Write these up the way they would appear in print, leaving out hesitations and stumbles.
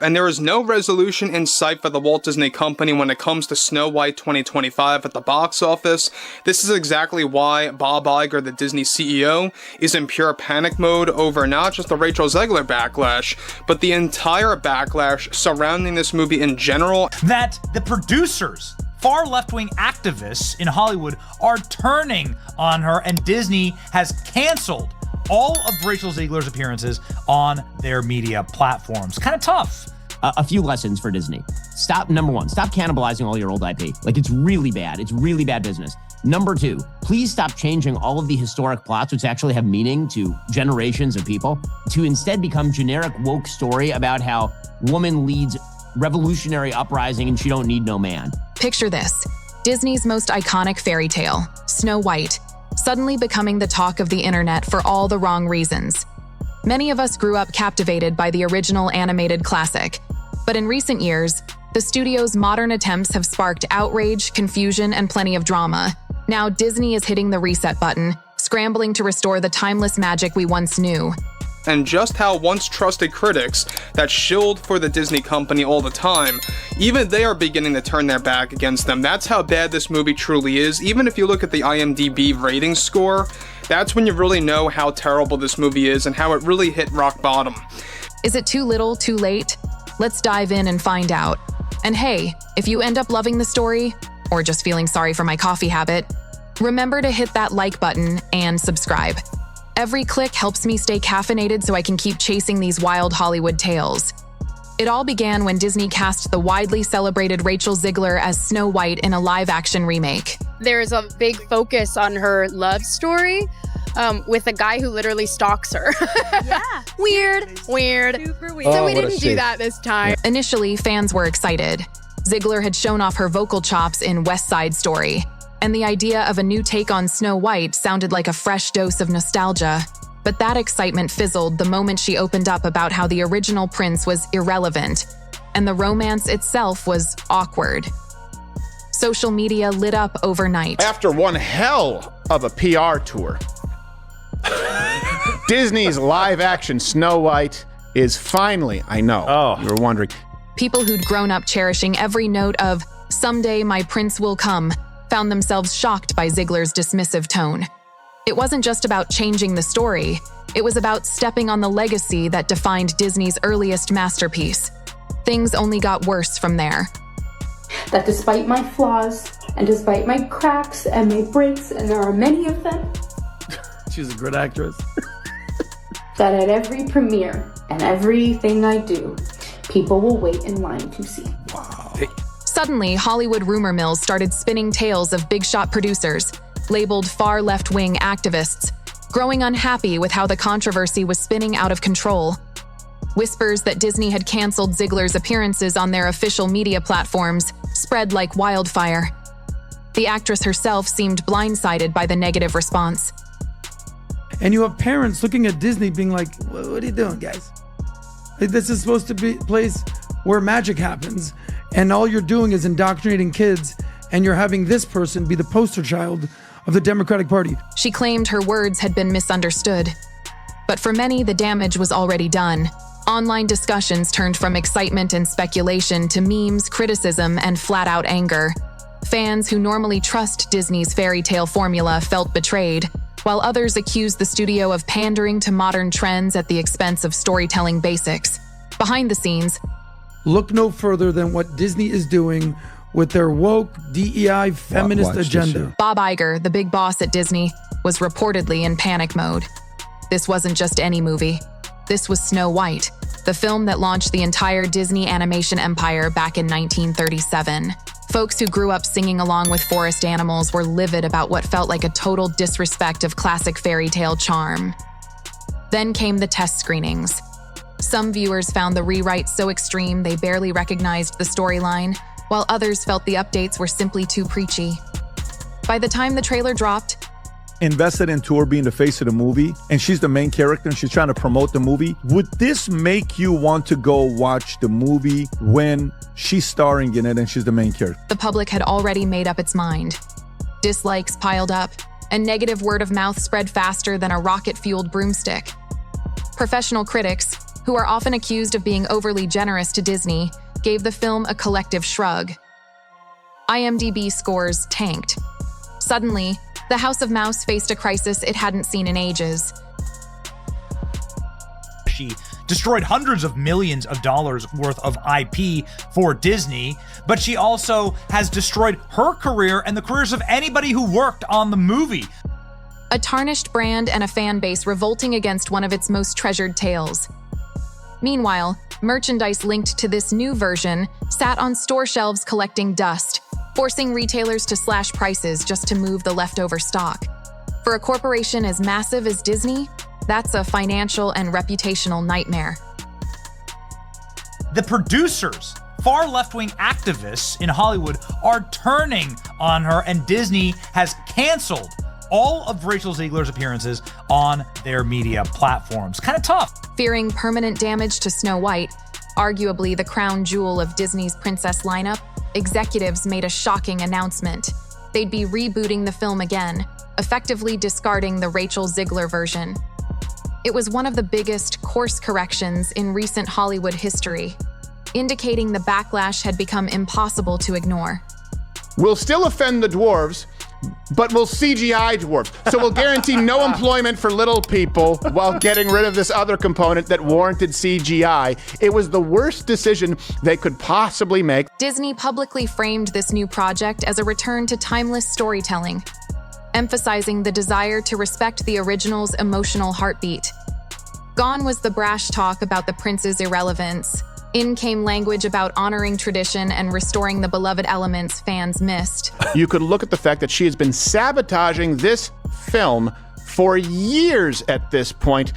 And there is no resolution in sight for the Walt Disney Company when it comes to Snow White 2025 at the box office. This is exactly why Bob Iger, the Disney CEO, is in pure panic mode over not just the Rachel Zegler backlash, but the entire backlash surrounding this movie in general. That the producers, far left-wing activists in Hollywood, are turning on her, and Disney has canceled all of Rachel Zegler's appearances on their media platforms. Kind of tough. A few lessons for Disney. Number one, stop cannibalizing all your old IP. Like, it's really bad. It's really bad business. Number two, please stop changing all of the historic plots, which actually have meaning to generations of people, to instead become generic woke story about how woman leads revolutionary uprising and she don't need no man. Picture this. Disney's most iconic fairy tale, Snow White, suddenly becoming the talk of the internet for all the wrong reasons. Many of us grew up captivated by the original animated classic, but in recent years, the studio's modern attempts have sparked outrage, confusion, and plenty of drama. Now Disney is hitting the reset button, scrambling to restore the timeless magic we once knew. And just how once trusted critics that shilled for the Disney Company all the time, even they are beginning to turn their back against them. That's how bad this movie truly is. Even if you look at the IMDb rating score, that's when you really know how terrible this movie is and how it really hit rock bottom. Is it too little, too late? Let's dive in and find out. And hey, if you end up loving the story, or just feeling sorry for my coffee habit, remember to hit that like button and subscribe. Every click helps me stay caffeinated so I can keep chasing these wild Hollywood tales. It all began when Disney cast the widely celebrated Rachel Ziggler as Snow White in a live-action remake. There's a big focus on her love story with a guy who literally stalks her. Yeah. Weird. Super weird. So we didn't do that this time. Initially, fans were excited. Ziggler had shown off her vocal chops in West Side Story, and the idea of a new take on Snow White sounded like a fresh dose of nostalgia. But that excitement fizzled the moment she opened up about how the original prince was irrelevant, and the romance itself was awkward. Social media lit up overnight. After one hell of a PR tour, Disney's live-action Snow White is finally, I know, you were wondering. People who'd grown up cherishing every note of "Someday my prince will come" found themselves shocked by Ziggler's dismissive tone. It wasn't just about changing the story, it was about stepping on the legacy that defined Disney's earliest masterpiece. Things only got worse from there. That despite my flaws, and despite my cracks and my breaks, and there are many of them, she's a good actress. that at every premiere and everything I do, people will wait in line to see. Wow. Suddenly, Hollywood rumor mills started spinning tales of big-shot producers, labeled far left-wing activists, growing unhappy with how the controversy was spinning out of control. Whispers that Disney had canceled Ziggler's appearances on their official media platforms spread like wildfire. The actress herself seemed blindsided by the negative response. And you have parents looking at Disney being like, what are you doing, guys? Like, this is supposed to be a place where magic happens, and all you're doing is indoctrinating kids, and you're having this person be the poster child of the Democratic Party. She claimed her words had been misunderstood. But for many, the damage was already done. Online discussions turned from excitement and speculation to memes, criticism, and flat-out anger. Fans who normally trust Disney's fairy tale formula felt betrayed, while others accused the studio of pandering to modern trends at the expense of storytelling basics. Behind the scenes, look no further than what Disney is doing with their woke, DEI, feminist agenda. Bob Iger, the big boss at Disney, was reportedly in panic mode. This wasn't just any movie. This was Snow White, the film that launched the entire Disney animation empire back in 1937. Folks who grew up singing along with forest animals were livid about what felt like a total disrespect of classic fairy tale charm. Then came the test screenings. Some viewers found the rewrites so extreme they barely recognized the storyline, while others felt the updates were simply too preachy. By the time the trailer dropped, invested into her being the face of the movie, and she's the main character and she's trying to promote the movie, would this make you want to go watch the movie when she's starring in it and she's the main character? the public had already made up its mind. Dislikes piled up, and negative word of mouth spread faster than a rocket-fueled broomstick. Professional critics, who are often accused of being overly generous to Disney, gave the film a collective shrug. IMDb scores tanked. Suddenly, the House of Mouse faced a crisis it hadn't seen in ages. She destroyed hundreds of millions of dollars worth of IP for Disney, but she also has destroyed her career and the careers of anybody who worked on the movie. A tarnished brand and a fan base revolting against one of its most treasured tales. Meanwhile, merchandise linked to this new version sat on store shelves collecting dust, forcing retailers to slash prices just to move the leftover stock. For a corporation as massive as Disney, that's a financial and reputational nightmare. The producers, far left-wing activists in Hollywood, are turning on her, and Disney has canceled all of Rachel Zegler's appearances on their media platforms. Kind of tough. Fearing permanent damage to Snow White, arguably the crown jewel of Disney's princess lineup, executives made a shocking announcement. They'd be rebooting the film again, effectively discarding the Rachel Zegler version. It was one of the biggest course corrections in recent Hollywood history, indicating the backlash had become impossible to ignore. We'll still offend the dwarves, but we'll CGI dwarves. So we'll guarantee no employment for little people while getting rid of this other component that warranted CGI. It was the worst decision they could possibly make. Disney publicly framed this new project as a return to timeless storytelling, emphasizing the desire to respect the original's emotional heartbeat. Gone was the brash talk about the prince's irrelevance. In came language about honoring tradition and restoring the beloved elements fans missed. You could look at the fact that she has been sabotaging this film for years at this point,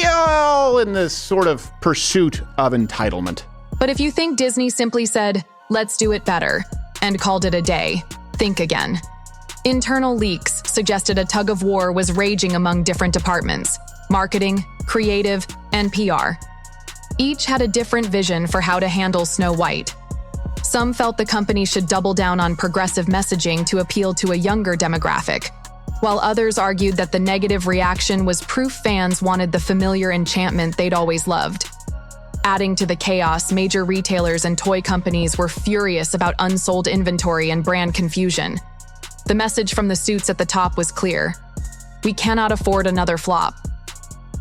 all in this sort of pursuit of entitlement. But if you think Disney simply said, "Let's do it better," and called it a day, think again. Internal leaks suggested a tug-of-war was raging among different departments: marketing, creative, and PR. Each had a different vision for how to handle Snow White. Some felt the company should double down on progressive messaging to appeal to a younger demographic, while others argued that the negative reaction was proof fans wanted the familiar enchantment they'd always loved. Adding to the chaos, major retailers and toy companies were furious about unsold inventory and brand confusion. The message from the suits at the top was clear: we cannot afford another flop.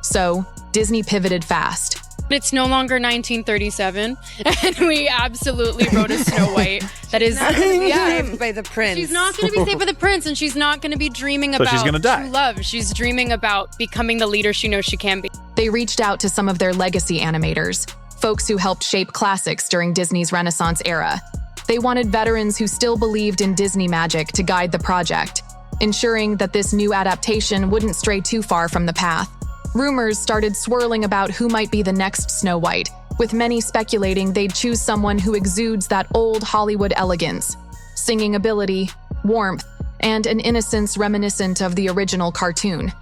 So, Disney pivoted fast. It's no longer 1937, and we absolutely wrote a Snow White that is saved by the prince. She's not going to be saved by the prince, and she's not going to be dreaming about she's gonna die. true love. She's dreaming about becoming the leader she knows she can be. They reached out to some of their legacy animators, folks who helped shape classics during Disney's Renaissance era. They wanted veterans who still believed in Disney magic to guide the project, ensuring that this new adaptation wouldn't stray too far from the path. Rumors started swirling about who might be the next Snow White, with many speculating they'd choose someone who exudes that old Hollywood elegance, singing ability, warmth, and an innocence reminiscent of the original cartoon.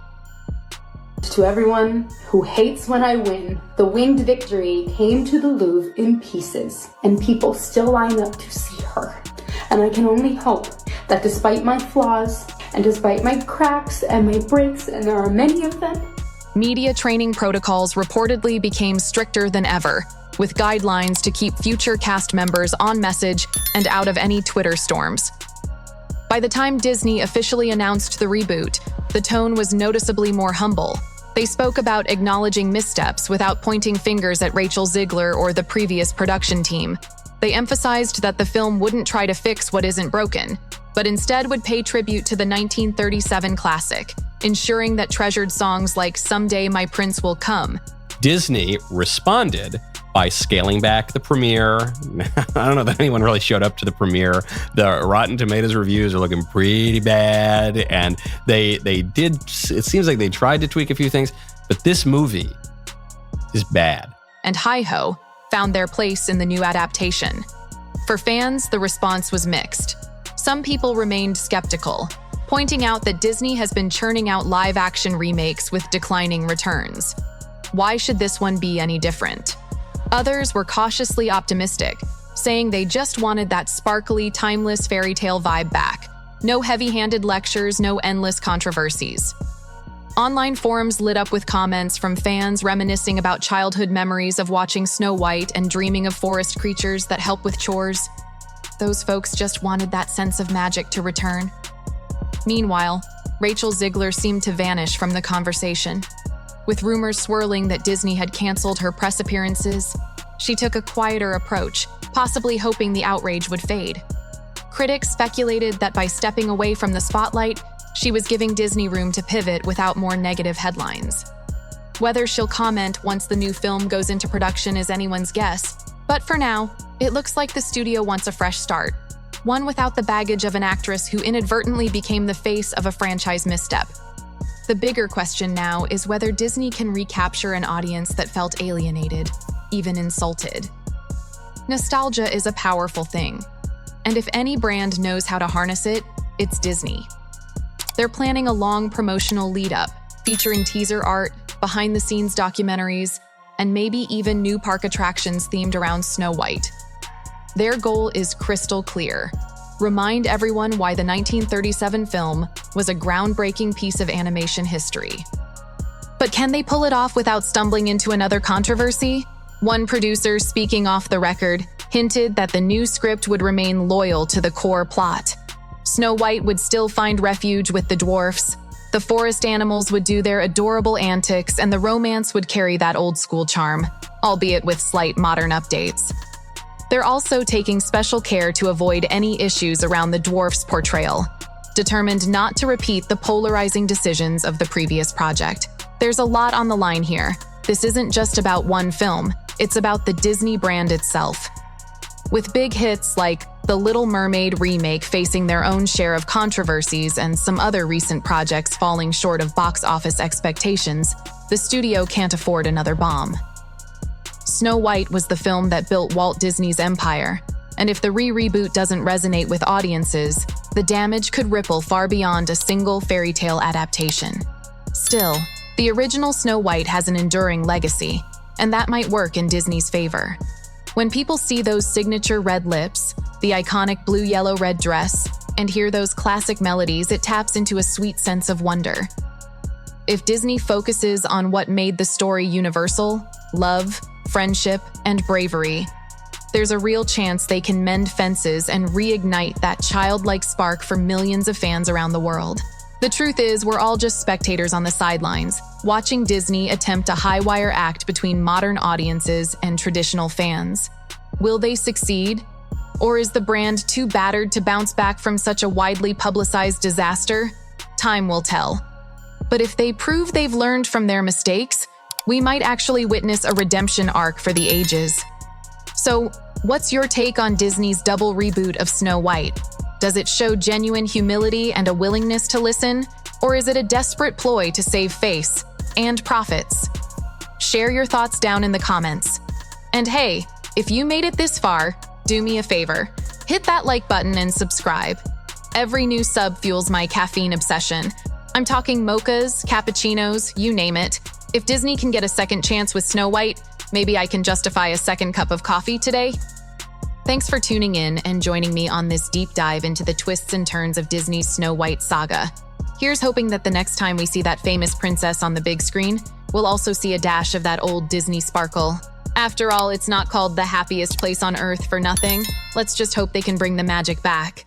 To everyone who hates when I win, the winged victory came to the Louvre in pieces, and people still line up to see her. And I can only hope that despite my flaws, and despite my cracks and my breaks, and there are many of them, media training protocols reportedly became stricter than ever, with guidelines to keep future cast members on message and out of any Twitter storms. By the time Disney officially announced the reboot, the tone was noticeably more humble. They spoke about acknowledging missteps without pointing fingers at Rachel Ziggler or the previous production team. They emphasized that the film wouldn't try to fix what isn't broken, but instead would pay tribute to the 1937 classic, ensuring that treasured songs like "Someday My Prince Will Come." Disney responded by scaling back the premiere. I don't know that anyone really showed up to the premiere. The Rotten Tomatoes reviews are looking pretty bad, and they did, it seems like they tried to tweak a few things, but this movie is bad. And hi-ho found their place in the new adaptation. For fans, the response was mixed. Some people remained skeptical, pointing out that Disney has been churning out live-action remakes with declining returns. Why should this one be any different? Others were cautiously optimistic, saying they just wanted that sparkly, timeless fairy tale vibe back. No heavy-handed lectures, no endless controversies. Online forums lit up with comments from fans reminiscing about childhood memories of watching Snow White and dreaming of forest creatures that help with chores. Those folks just wanted that sense of magic to return. Meanwhile, Rachel Ziggler seemed to vanish from the conversation. With rumors swirling that Disney had canceled her press appearances, she took a quieter approach, possibly hoping the outrage would fade. Critics speculated that by stepping away from the spotlight, she was giving Disney room to pivot without more negative headlines. Whether she'll comment once the new film goes into production is anyone's guess, but for now, it looks like the studio wants a fresh start, one without the baggage of an actress who inadvertently became the face of a franchise misstep. The bigger question now is whether Disney can recapture an audience that felt alienated, even insulted. Nostalgia is a powerful thing, and if any brand knows how to harness it, it's Disney. They're planning a long promotional lead-up, featuring teaser art, behind-the-scenes documentaries, and maybe even new park attractions themed around Snow White. Their goal is crystal clear: remind everyone why the 1937 film was a groundbreaking piece of animation history. But can they pull it off without stumbling into another controversy? One producer, speaking off the record, hinted that the new script would remain loyal to the core plot. Snow White would still find refuge with the dwarfs, the forest animals would do their adorable antics, and the romance would carry that old-school charm, albeit with slight modern updates. They're also taking special care to avoid any issues around the dwarfs' portrayal, determined not to repeat the polarizing decisions of the previous project. There's a lot on the line here. This isn't just about one film, it's about the Disney brand itself. With big hits like The Little Mermaid remake facing their own share of controversies and some other recent projects falling short of box office expectations, the studio can't afford another bomb. Snow White was the film that built Walt Disney's empire, and if the reboot doesn't resonate with audiences, the damage could ripple far beyond a single fairy tale adaptation. Still, the original Snow White has an enduring legacy, and that might work in Disney's favor. When people see those signature red lips, the iconic blue-yellow-red dress, and hear those classic melodies, it taps into a sweet sense of wonder. If Disney focuses on what made the story universal, love, friendship, and bravery, there's a real chance they can mend fences and reignite that childlike spark for millions of fans around the world. The truth is, we're all just spectators on the sidelines, watching Disney attempt a high-wire act between modern audiences and traditional fans. Will they succeed? Or is the brand too battered to bounce back from such a widely publicized disaster? Time will tell. But if they prove they've learned from their mistakes, we might actually witness a redemption arc for the ages. So, what's your take on Disney's double reboot of Snow White? Does it show genuine humility and a willingness to listen, or is it a desperate ploy to save face and profits? Share your thoughts down in the comments. And hey, if you made it this far, do me a favor. Hit that like button and subscribe. Every new sub fuels my caffeine obsession. I'm talking mochas, cappuccinos, you name it. If Disney can get a second chance with Snow White, maybe I can justify a second cup of coffee today. Thanks for tuning in and joining me on this deep dive into the twists and turns of Disney's Snow White saga. Here's hoping that the next time we see that famous princess on the big screen, we'll also see a dash of that old Disney sparkle. After all, it's not called the happiest place on earth for nothing. Let's just hope they can bring the magic back.